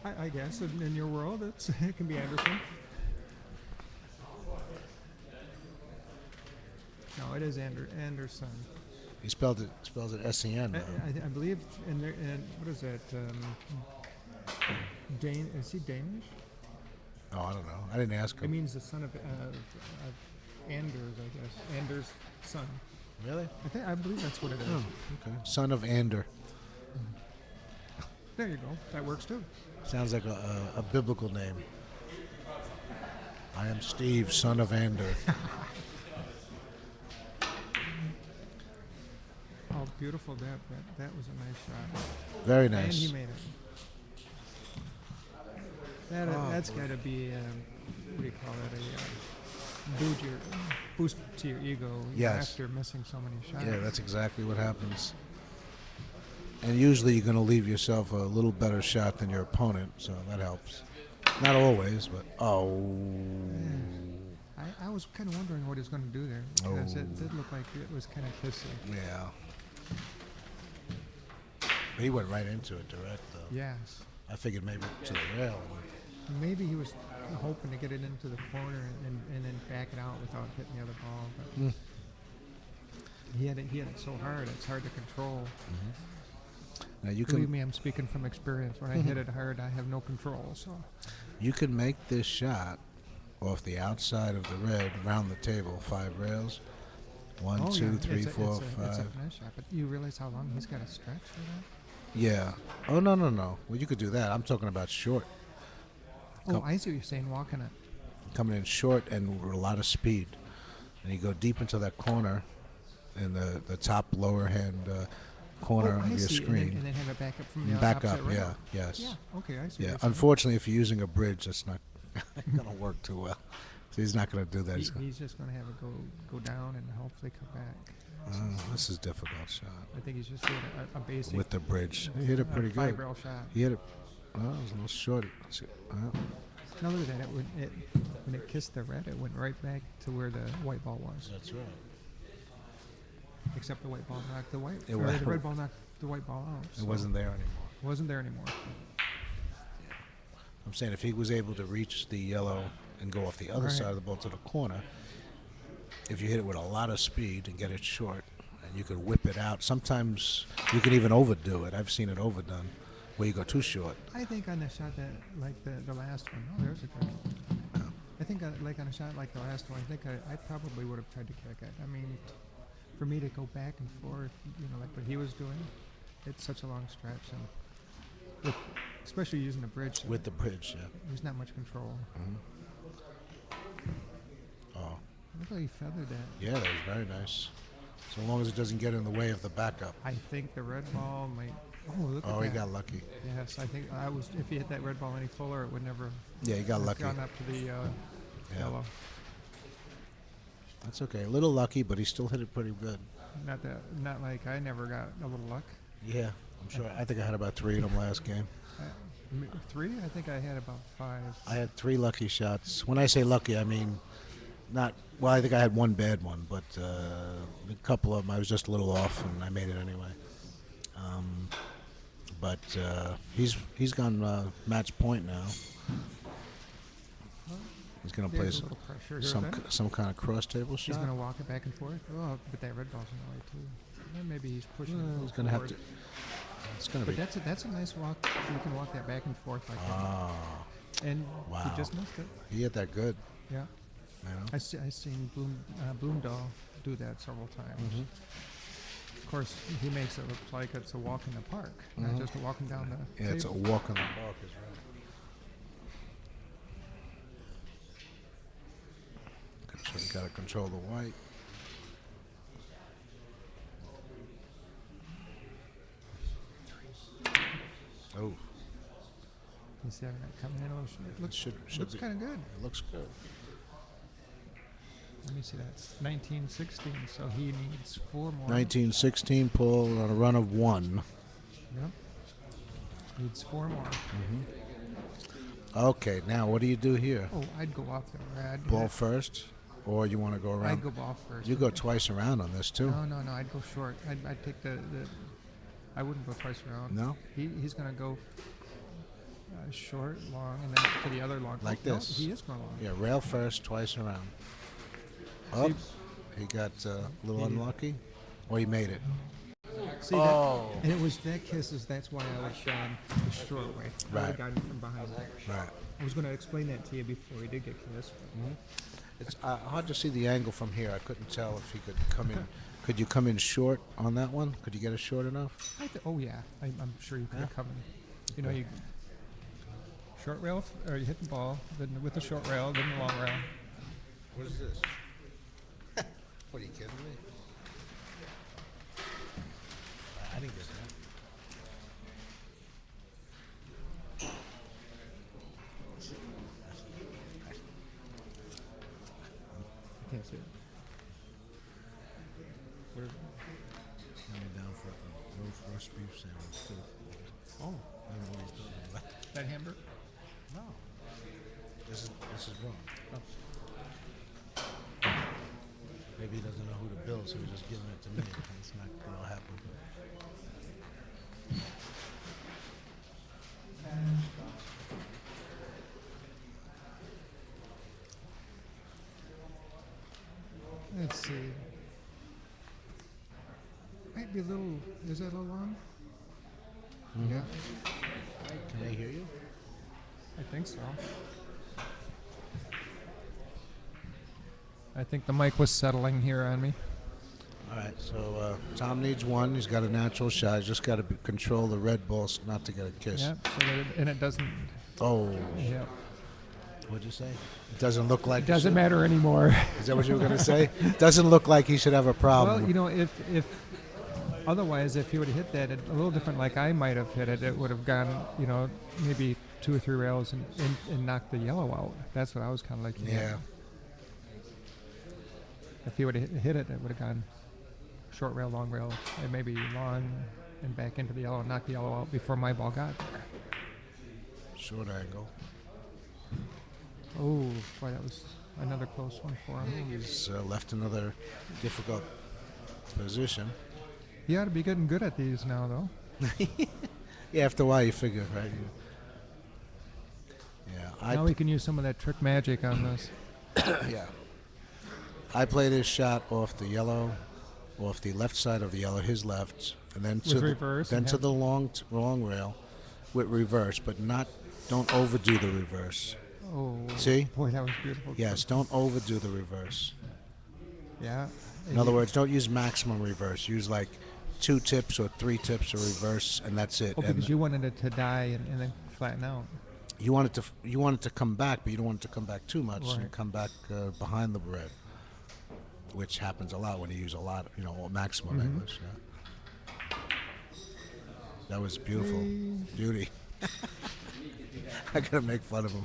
Right? I guess in your world, it can be Anderson. No, it is Anderson. He spells it S-E-N. I believe in what is that? Is he Danish? Oh, I don't know. I didn't ask It him. means the son of Anders, I guess. Anders' son. Really? I believe that's what it is. Oh, okay. Son of Ander. There you go. That works too. Sounds like a biblical name. I am Steve, son of Ander. Oh, beautiful! That was a nice shot. Very And nice. he made it. That's got to be what do you call it? A boost to your ego. Yes. After missing so many shots. Yeah, that's exactly what happens. And usually you're going to leave yourself a little better shot than your opponent, so that helps. Not always, but I was kind of wondering what he was going to do there because it did look like it was kind of kissy. yeah. He went right into it direct, though. Yes. I figured maybe to the rail. Maybe he was hoping to get it into the corner and then back it out without hitting the other ball. But he had it so hard; it's hard to control. Now you Believe can me, I'm speaking from experience. When I hit it hard, I have no control. So make this shot off the outside of the red, around the table, 5 rails. One, two, three, it's four, It's a five. finesse shot, but you realize how long he's got to stretch for that? Yeah. Oh no. Well, you could do that. I'm talking about short, Oh, Come- I see what you're saying. Walking it. coming in short and with a lot of speed, and you go deep into that corner, in the top lower hand corner I of your see. screen. And then have it back up from the And back opposite up. rail. Yeah. Yes. Yeah. Okay, I see. Yeah. what you're saying. Unfortunately, if you're using a bridge, that's not going to work too well. So he's not going to do that. He's just going to have it go down and hopefully come back. This is a difficult shot I think he's just doing a basic with the bridge. He hit it pretty good. 5 rail shot. He hit it. Oh, it was a little short. Now look at that. When it kissed the red, it went right back to where the white ball was. That's right. Except the white ball knocked the white. It Or wa- the red ball knocked the white ball out. It wasn't there anymore. Wasn't there anymore. I'm saying if he was able to reach the yellow and go off the other Right. side of the ball to the corner, if you hit it with a lot of speed and get it short, and you could whip it out. Sometimes you can even overdo it. I've seen it overdone, where you go too short. I think on the shot that like the last one. Oh, there's a good one. I think like on a shot like the last one, I think I probably would have tried to kick it. I mean, for me to go back and forth, like what he was doing, it's such a long stretch, and especially using the bridge. With the bridge, yeah. There's not much control. Oh, Look how he feathered that. yeah, that was very nice. So long as it doesn't get in the way of the backup. I think the red ball might Oh, look at Oh, that. he got lucky. Yes, I think I was. If he hit that red ball any fuller, it would never Yeah, he got have lucky. gone up to the Yeah. yellow. That's okay. A little lucky, but he still hit it pretty good. Not like I never got a little luck. Yeah, I'm sure. I think I had about 3 of them last game. 3? I think I had about 5. I had 3 lucky shots. When I say lucky, I mean not. Well, I think I had one bad one, but a couple of them I was just a little off, and I made it anyway. But he's gone match point now. He's gonna play There's a little pressure here. Then. some kind of cross table He's shot. gonna walk it back and forth. Oh, but that red ball's in the way too. Then maybe he's pushing. Well, it he's gonna have forward. to. It's gonna But be. that's a nice walk. You can walk that back and forth like Ah, that. And wow. he just missed it. he hit that good. Yeah. You know? I seen Bloomdahl do that several times. Mm-hmm. Of course, he makes it look like it's a walk in the park, not just a walking down the Yeah, it's a table. walk in the park, is right. So you gotta control the white. Oh, He's having that coming in. It looks, should looks be. kind of good. It looks good. Let me see. That's 1916, so he needs 4 more. 1916, Paul on a run of 1. Yep. Needs 4 more. Okay, now what do you do here? Oh, I'd go off the red. Ball first, or you want to go around? I'd go ball first. You go twice around on this too. No. I'd go short. I'd take the. I wouldn't go twice around. No? He's gonna go short, long, and then to the other long. Like No, this? he is going long. Yeah, rail first, twice around. Up. He got a little unlucky, or he made it. See Oh. that? And it was that kisses. That's why I was gone the short way. I would Right. have gotten from behind. Right. I was going to explain that to you before he did get kissed. It's hard to see the angle from here. I couldn't tell if he could come in. Could you come in short on that one? Could you get it short enough? Oh yeah, I'm sure you could have come in. You know, you short rail, or you hit the ball, then with the short rail, then the long rail. What is this? What are you kidding me? I didn't get that. I can't see it. Where, Down for a loaf roast beef sandwich too. oh, I don't know what he's talking about. that hamburger? No. This is wrong. Maybe he doesn't know who to bill, so he's just giving it to me. It's not gonna happen. Let's see. Might be a little. Is that a little long? Yeah, Can they hear you? I think so. I think the mic was settling here on me. All right, so Tom needs 1. He's got a natural shot. He's just got to control the red balls not to get a kiss. Yeah, so that and it doesn't. Oh, Yeah, what'd you say? It doesn't look like it doesn't matter anymore. Is that what you were going to say? Doesn't look like he should have a problem. Well, you know, if otherwise, if he would have hit that a little different, like I might have hit it, it would have gone, you know, maybe 2 or 3 rails and knocked the yellow out. That's what I was kind of looking Yeah. at. If he would have hit it, it would have gone short rail, long rail, and maybe long and back into the yellow and knocked the yellow out before my ball got there. Short angle. Oh, boy, that was another close one for him. He's left another difficult position. He ought to be getting good at these now, though. Yeah, after a while you figure, right? Yeah, Now we can use some of that trick magic on this. yeah. I play this shot off the yellow, off the left side of the yellow, his left, and then to With reverse then and to have- the long rail with reverse, but don't overdo the reverse. Oh, See? boy, that was beautiful. Yes, don't overdo the reverse. Yeah. In other words, don't use maximum reverse. Use like 2 tips or 3 tips of reverse, and that's it. Oh, And because you wanted it to die and then flatten out. you want it to come back, but you don't want it to come back too much and Right. come back behind the red, which happens a lot when you use a lot, maximum English. Yeah. That was beautiful. Beauty. I gotta make fun of him.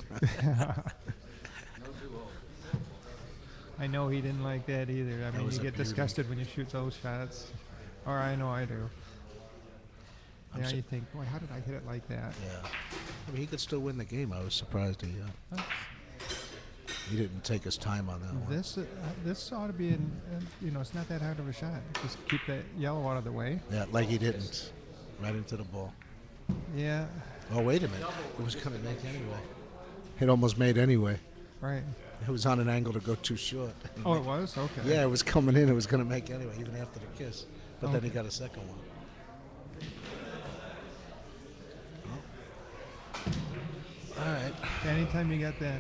I know he didn't like that either. I mean, was you a get beauty. disgusted when you shoot those shots. Or I know I do. I'm Yeah, su- you think, boy, how did I hit it like that? Yeah. I mean, he could still win the game. I was surprised he didn't take his time on that one. This ought to be it's not that hard of a shot. Just keep that yellow out of the way. Yeah, like he didn't. Right into the ball. Yeah, Oh, wait a minute. It was going to make anyway. It almost made anyway. right. It was on an angle to go too short. Oh, it was? Okay. Yeah, it was coming in. It was going to make anyway, even after the kiss. But then he Okay. got a second one. All right. Anytime you got that,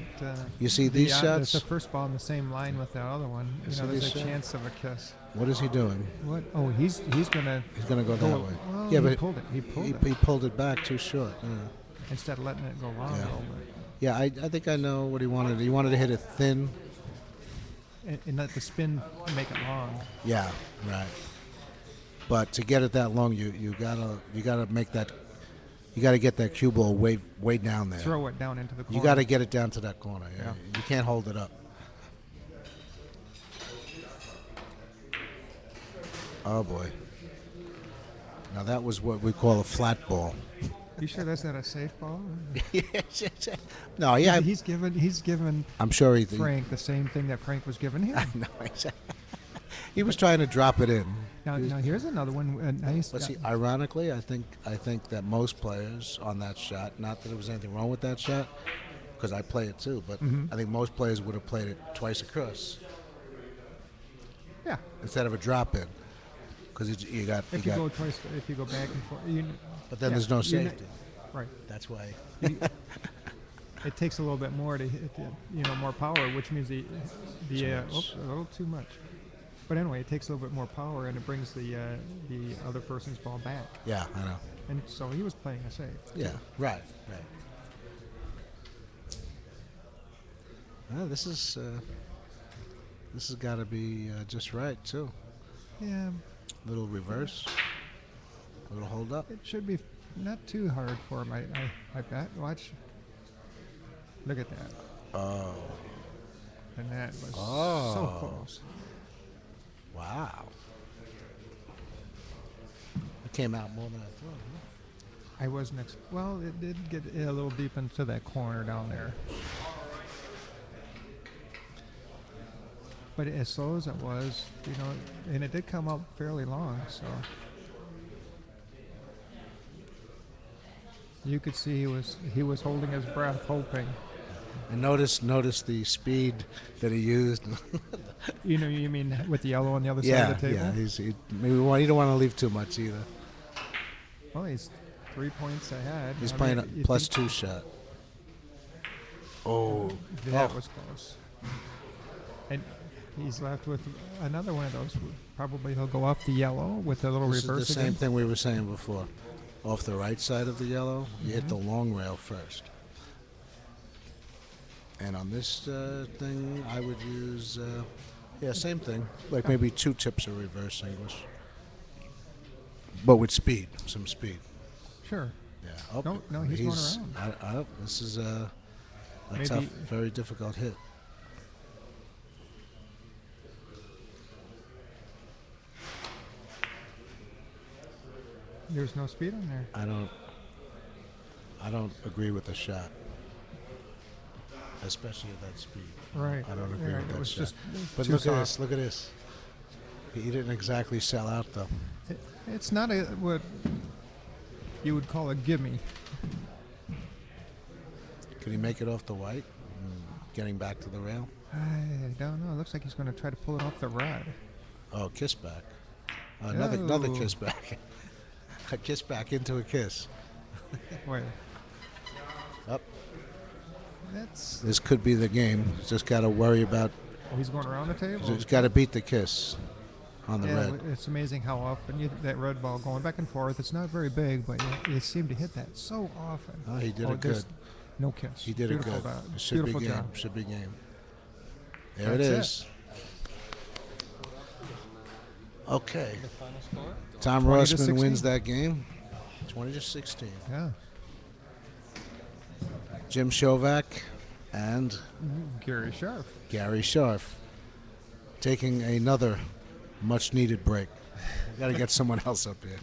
You see these that's shots? the first ball in the same line with the other one. see There's a these shots? chance of a kiss. What is he doing? What? Oh, he's gonna. He's going to go that way. Well, Yeah, he but pulled it. He pulled he it pulled it back too short. instead of letting it go long. Yeah. though, Yeah, I think I know what he wanted. He wanted to hit it thin. and let the spin make it long. Yeah, right. But to get it that long, you gotta make that. You gotta get that cue ball way down there. Throw it down into the corner. You gotta get it down to that corner. Yeah. Yeah. You can't hold it up. Oh boy. Now that was what we call a flat ball. You sure that's not a safe ball? No, yeah, He's given I'm sure he. Frank the same thing that Frank was giving him. No, he was trying to drop it in. Now here's another one. Nice. But see, ironically, I think that most players on that shot, not that there was anything wrong with that shot, because I play it too, but I think most players would have played it twice across Yeah. instead of a drop in, because If you go twice, if you go back and forth, But then yeah, there's no you're not- safety. right. That's why. It takes a little bit more to hit, more power, which means a little too much. But anyway, it takes a little bit more power, and it brings the other person's ball back. Yeah, I know. And so he was playing a safe. Yeah, right. Well, this has got to be just right too. Yeah, Little reverse, little hold up. it should be not too hard for him. I bet. Watch. Look at that. Oh, And that was so Oh. close. wow! It came out more than I thought. I wasn't. Well, it did get a little deep into that corner down there. But as slow as it was, and it did come up fairly long, so you could see he was holding his breath, hoping. And notice the speed that he used. You mean with the yellow on the other side yeah, of the table? yeah. You don't want to leave too much either. Well, he's 3 points ahead. He's I playing mean, a you plus think 2 shot. Oh, That oh. was close. And he's left with another one of those. Probably he'll go off the yellow with a little This is reverse the same again. thing we were saying before. Off the right side of the yellow, you hit the long rail first. And on this thing, I would use, same thing. Like maybe 2 tips of reverse English. But with speed, some speed. Sure. Yeah. Oh, No, he's going around. This is a Maybe- tough, very difficult hit. There's no speed on there. I don't agree with the shot. Especially at that speed. Right. I don't agree Yeah, with it that was shot. just But too look soft. at this. Look at this. He didn't exactly sell out though. It's not what you would call a gimme. Could he make it off the white? Getting back to the rail? I don't know. It looks like he's going to try to pull it off the rod. Oh, kiss back. Another Oh. kiss back. A kiss back into a kiss. Wait, Up. that's. This could be the game. Just got to worry about. He's going around the table. He's got to beat the kiss on the Yeah, red. it's amazing how often that red ball going back and forth. It's not very big, but you seem to hit that so often. Oh, he did it there's good. No kiss. He did Beautiful it good. dot. It should Beautiful be game. job. Should be game. There it That's is. Okay. The final score? Tom 20 to Rossman 16. wins that game. 20 to 16. Yeah. Jim Shovak and Gary Sharp. Gary Scharf taking another much-needed break. Got to get someone else up here.